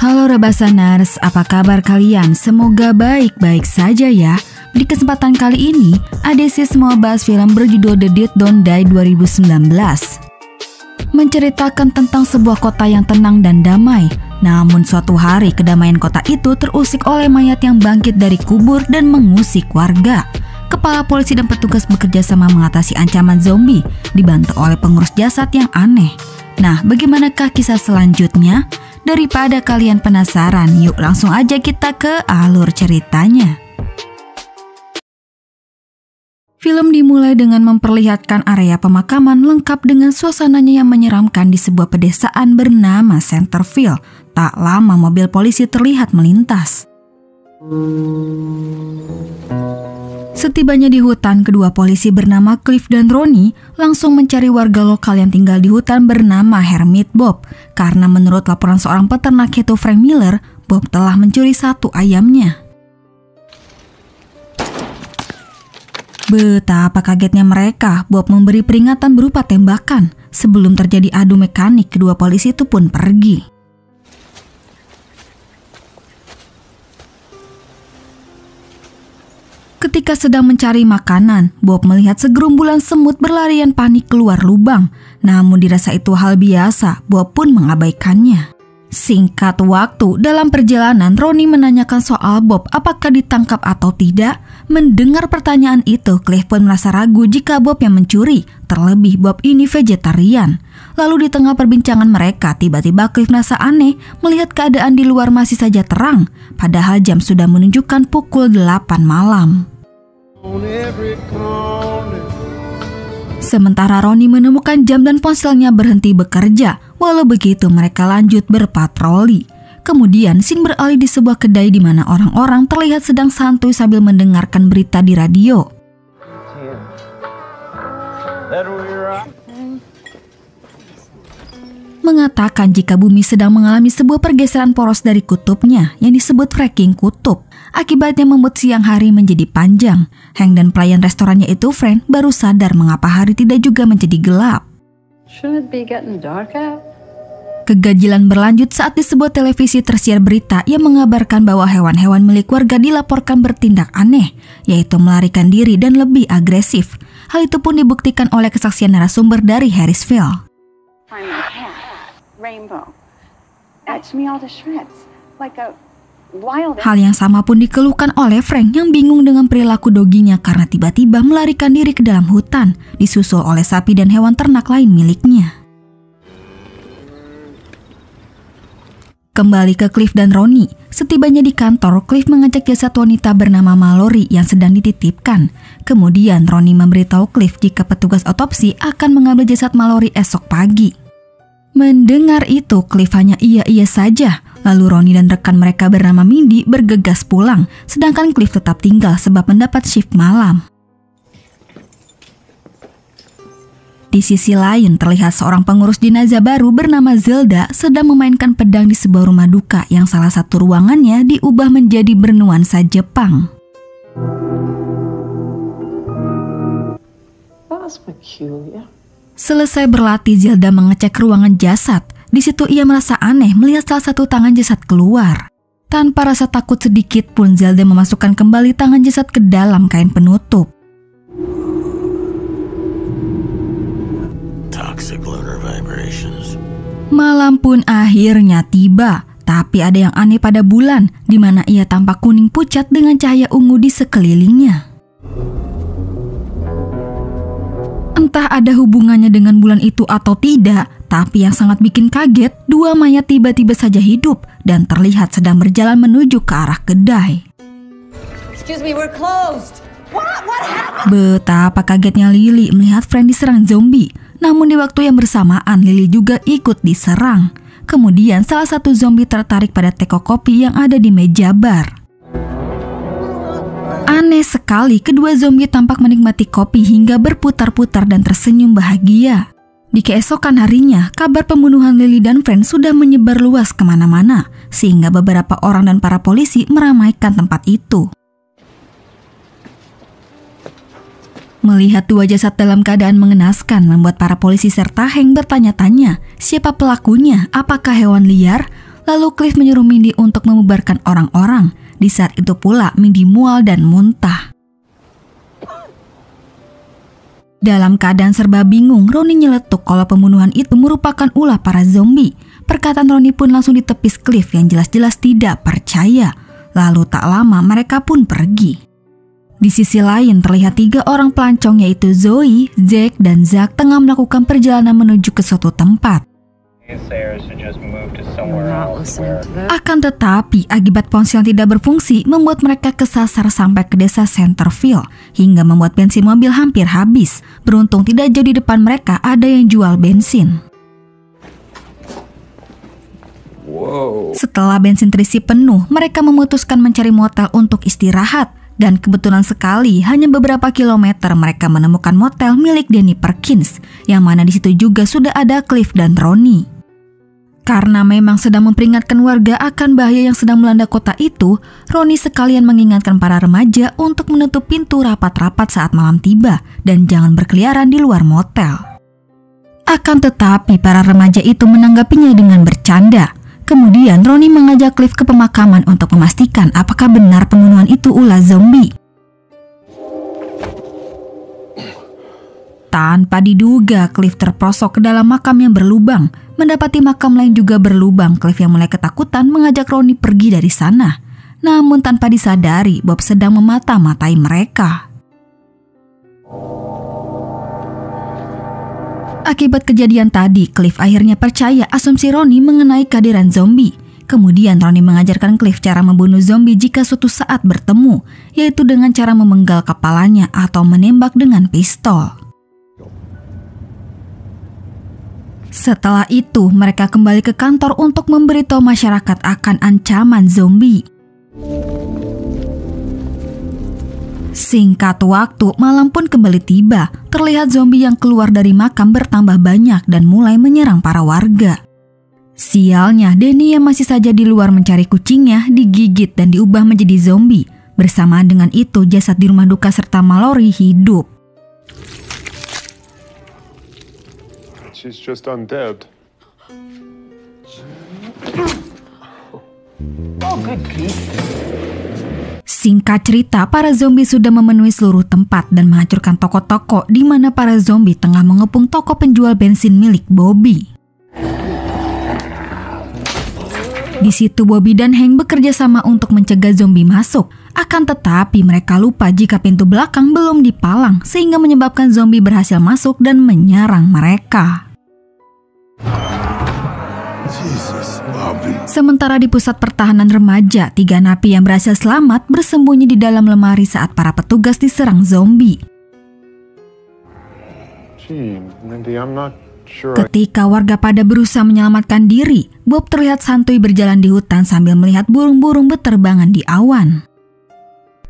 Halo Rebasaners, apa kabar kalian? Semoga baik-baik saja ya. Di kesempatan kali ini, ADC mau bahas film berjudul The Dead Don't Die 2019. Menceritakan tentang sebuah kota yang tenang dan damai. Namun suatu hari kedamaian kota itu terusik oleh mayat yang bangkit dari kubur dan mengusik warga. Kepala polisi dan petugas bekerja sama mengatasi ancaman zombie, dibantu oleh pengurus jasad yang aneh. Nah, bagaimanakah kisah selanjutnya? Daripada kalian penasaran, yuk langsung aja kita ke alur ceritanya. Film dimulai dengan memperlihatkan area pemakaman lengkap dengan suasananya yang menyeramkan di sebuah pedesaan bernama Centerville. Tak lama mobil polisi terlihat melintas. Setibanya di hutan, kedua polisi bernama Cliff dan Ronnie langsung mencari warga lokal yang tinggal di hutan bernama Hermit Bob. Karena menurut laporan seorang peternak yaitu Frank Miller, Bob telah mencuri satu ayamnya. Betapa kagetnya mereka, Bob memberi peringatan berupa tembakan. Sebelum terjadi adu mekanik, kedua polisi itu pun pergi. Ketika sedang mencari makanan, Bob melihat segerombolan semut berlarian panik keluar lubang. Namun dirasa itu hal biasa, Bob pun mengabaikannya. Singkat waktu, dalam perjalanan Ronnie menanyakan soal Bob apakah ditangkap atau tidak. Mendengar pertanyaan itu, Cliff pun merasa ragu jika Bob yang mencuri. Terlebih Bob ini vegetarian. Lalu di tengah perbincangan mereka, tiba-tiba Cliff merasa aneh melihat keadaan di luar masih saja terang. Padahal jam sudah menunjukkan pukul 8 malam. Sementara Ronnie menemukan jam dan ponselnya berhenti bekerja. Walau begitu mereka lanjut berpatroli. Kemudian scene beralih di sebuah kedai di mana orang-orang terlihat sedang santuy sambil mendengarkan berita di radio. Mengatakan jika bumi sedang mengalami sebuah pergeseran poros dari kutubnya yang disebut fracking kutub. Akibatnya membuat siang hari menjadi panjang. Hank dan pelayan restorannya itu, Frank, baru sadar mengapa hari tidak juga menjadi gelap. Keganjilan berlanjut saat di sebuah televisi tersiar berita yang mengabarkan bahwa hewan-hewan milik warga dilaporkan bertindak aneh, yaitu melarikan diri dan lebih agresif. Hal itu pun dibuktikan oleh kesaksian narasumber dari Harrisville. Hal yang sama pun dikeluhkan oleh Frank yang bingung dengan perilaku doginya karena tiba-tiba melarikan diri ke dalam hutan, disusul oleh sapi dan hewan ternak lain miliknya. Kembali ke Cliff dan Ronnie. Setibanya di kantor, Cliff mengajak jasad wanita bernama Mallory yang sedang dititipkan. Kemudian Ronnie memberitahu Cliff jika petugas otopsi akan mengambil jasad Mallory esok pagi. Mendengar itu, Cliff hanya iya-iya saja. Lalu Ronnie dan rekan mereka bernama Mindy bergegas pulang, sedangkan Cliff tetap tinggal sebab mendapat shift malam. Di sisi lain, terlihat seorang pengurus jenazah baru bernama Zelda sedang memainkan pedang di sebuah rumah duka yang salah satu ruangannya diubah menjadi bernuansa Jepang. Selesai berlatih, Zelda mengecek ruangan jasad. Di situ ia merasa aneh melihat salah satu tangan jasad keluar. Tanpa rasa takut sedikit pun, Zelda memasukkan kembali tangan jasad ke dalam kain penutup. Malam pun akhirnya tiba, tapi ada yang aneh pada bulan, di mana ia tampak kuning pucat dengan cahaya ungu di sekelilingnya. Entah ada hubungannya dengan bulan itu atau tidak, tapi yang sangat bikin kaget, dua mayat tiba-tiba saja hidup dan terlihat sedang berjalan menuju ke arah kedai. Betapa kagetnya Lily melihat Frank diserang zombie. Namun di waktu yang bersamaan, Lily juga ikut diserang. Kemudian salah satu zombie tertarik pada teko kopi yang ada di meja bar. Aneh sekali, kedua zombie tampak menikmati kopi hingga berputar-putar dan tersenyum bahagia. Di keesokan harinya, kabar pembunuhan Lily dan Frank sudah menyebar luas kemana-mana, sehingga beberapa orang dan para polisi meramaikan tempat itu. Melihat dua jasad dalam keadaan mengenaskan membuat para polisi serta Hank bertanya-tanya siapa pelakunya, apakah hewan liar? Lalu Cliff menyuruh Mindy untuk membubarkan orang-orang. Di saat itu pula Mindy mual dan muntah. Dalam keadaan serba bingung, Ronnie nyeletuk kalau pembunuhan itu merupakan ulah para zombie. Perkataan Ronnie pun langsung ditepis Cliff yang jelas-jelas tidak percaya. Lalu tak lama mereka pun pergi. Di sisi lain terlihat 3 orang pelancong yaitu Zoe, Zack, dan Zach tengah melakukan perjalanan menuju ke suatu tempat. Akan tetapi, akibat ponsel yang tidak berfungsi membuat mereka kesasar sampai ke desa Centerville hingga membuat bensin mobil hampir habis. Beruntung tidak jauh di depan mereka ada yang jual bensin. Wow. Setelah bensin terisi penuh, mereka memutuskan mencari motel untuk istirahat. Dan kebetulan sekali hanya beberapa kilometer mereka menemukan motel milik Danny Perkins, yang mana di situ juga sudah ada Cliff dan Ronnie. Karena memang sedang memperingatkan warga akan bahaya yang sedang melanda kota itu, Ronnie sekalian mengingatkan para remaja untuk menutup pintu rapat-rapat saat malam tiba dan jangan berkeliaran di luar motel. Akan tetapi para remaja itu menanggapinya dengan bercanda. Kemudian Ronnie mengajak Cliff ke pemakaman untuk memastikan apakah benar pembunuhan itu ulah zombie. Tanpa diduga, Cliff terprosok ke dalam makam yang berlubang. Mendapati makam lain juga berlubang, Cliff yang mulai ketakutan mengajak Ronnie pergi dari sana. Namun tanpa disadari, Bob sedang memata-matai mereka. Akibat kejadian tadi, Cliff akhirnya percaya asumsi Ronnie mengenai kehadiran zombie. Kemudian Ronnie mengajarkan Cliff cara membunuh zombie jika suatu saat bertemu, yaitu dengan cara memenggal kepalanya atau menembak dengan pistol. Setelah itu, mereka kembali ke kantor untuk memberitahu masyarakat akan ancaman zombie. Singkat waktu, malam pun kembali tiba. Terlihat zombie yang keluar dari makam bertambah banyak dan mulai menyerang para warga. Sialnya, Danny yang masih saja di luar mencari kucingnya digigit dan diubah menjadi zombie. Bersamaan dengan itu, jasad di rumah duka serta Mallory hidup. She's just undead. Oh, good grief. Singkat cerita, para zombie sudah memenuhi seluruh tempat dan menghancurkan toko-toko di mana para zombie tengah mengepung toko penjual bensin milik Bobby. Di situ Bobby dan Hank bekerja sama untuk mencegah zombie masuk. Akan tetapi mereka lupa jika pintu belakang belum dipalang sehingga menyebabkan zombie berhasil masuk dan menyerang mereka. Sementara di pusat pertahanan remaja, 3 napi yang berhasil selamat bersembunyi di dalam lemari saat para petugas diserang zombie. Ketika warga pada berusaha menyelamatkan diri, Bob terlihat santuy berjalan di hutan sambil melihat burung-burung berterbangan di awan.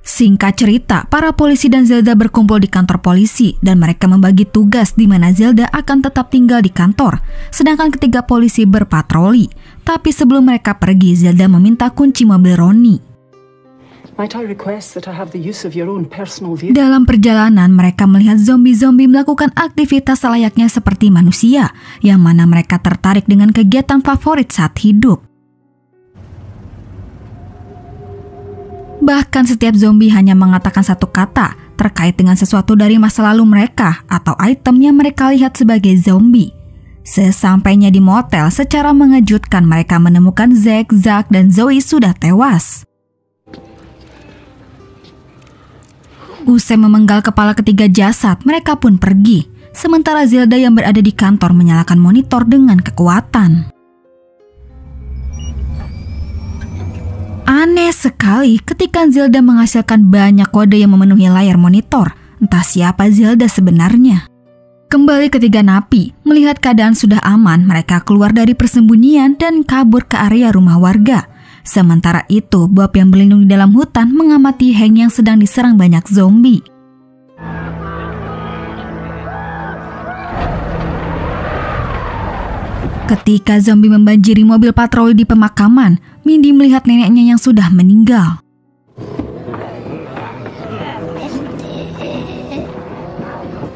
Singkat cerita, para polisi dan Zelda berkumpul di kantor polisi dan mereka membagi tugas di mana Zelda akan tetap tinggal di kantor, sedangkan ketiga polisi berpatroli. Tapi sebelum mereka pergi, Zelda meminta kunci mobil Ronnie. Dalam perjalanan, mereka melihat zombie-zombie melakukan aktivitas selayaknya seperti manusia, yang mana mereka tertarik dengan kegiatan favorit saat hidup. Bahkan setiap zombie hanya mengatakan satu kata terkait dengan sesuatu dari masa lalu mereka atau item yang mereka lihat sebagai zombie. Sesampainya di motel, secara mengejutkan mereka menemukan Zack, dan Zoe sudah tewas. Usai memenggal kepala ketiga jasad, mereka pun pergi. Sementara Zelda yang berada di kantor menyalakan monitor dengan kekuatan. Aneh sekali ketika Zelda menghasilkan banyak kode yang memenuhi layar monitor. Entah siapa Zelda sebenarnya. Kembali ketiga napi, melihat keadaan sudah aman, mereka keluar dari persembunyian dan kabur ke area rumah warga. Sementara itu, Bob yang berlindung di dalam hutan mengamati Hank yang sedang diserang banyak zombie. Ketika zombie membanjiri mobil patroli di pemakaman, Mindy melihat neneknya yang sudah meninggal.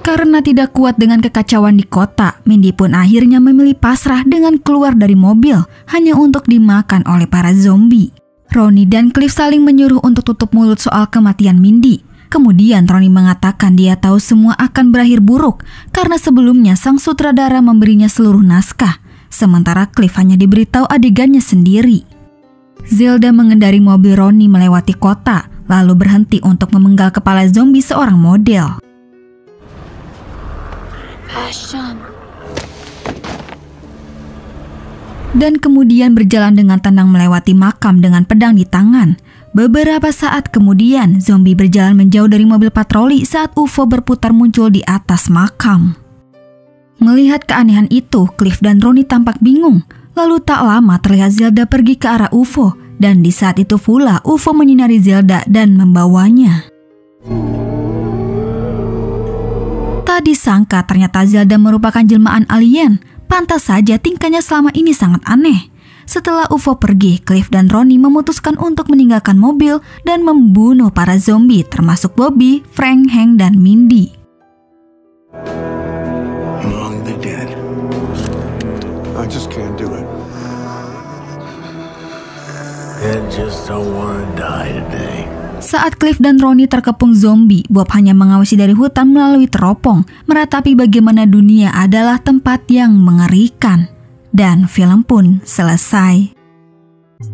Karena tidak kuat dengan kekacauan di kota, Mindy pun akhirnya memilih pasrah dengan keluar dari mobil hanya untuk dimakan oleh para zombie. Ronnie dan Cliff saling menyuruh untuk tutup mulut soal kematian Mindy. Kemudian Ronnie mengatakan dia tahu semua akan berakhir buruk karena sebelumnya sang sutradara memberinya seluruh naskah, sementara Cliff hanya diberitahu adegannya sendiri. Zelda mengendari mobil Ronnie melewati kota, lalu berhenti untuk memenggal kepala zombie seorang model. Dan kemudian berjalan dengan tenang melewati makam dengan pedang di tangan. Beberapa saat kemudian, zombie berjalan menjauh dari mobil patroli saat UFO berputar muncul di atas makam. Melihat keanehan itu, Cliff dan Ronnie tampak bingung. Lalu tak lama terlihat Zelda pergi ke arah UFO, dan di saat itu pula UFO menyinari Zelda dan membawanya. Tak disangka ternyata Zelda merupakan jelmaan alien. Pantas saja tingkahnya selama ini sangat aneh. Setelah UFO pergi, Cliff dan Ronnie memutuskan untuk meninggalkan mobil dan membunuh para zombie termasuk Bobby, Frank, Hank, dan Mindy. Among the dead. I just can't do it. I just don't want to die today. Saat Cliff dan Ronnie terkepung zombie, Bob hanya mengawasi dari hutan melalui teropong, meratapi bagaimana dunia adalah tempat yang mengerikan. Dan film pun selesai.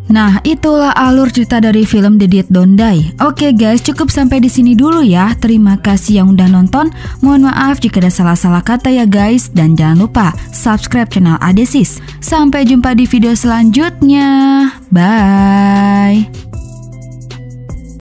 Nah, itulah alur cerita dari film The Dead Don't Die. Oke guys, cukup sampai di sini dulu ya. Terima kasih yang udah nonton. Mohon maaf jika ada salah-salah kata ya guys. Dan jangan lupa subscribe channel Adesis. Sampai jumpa di video selanjutnya. Bye.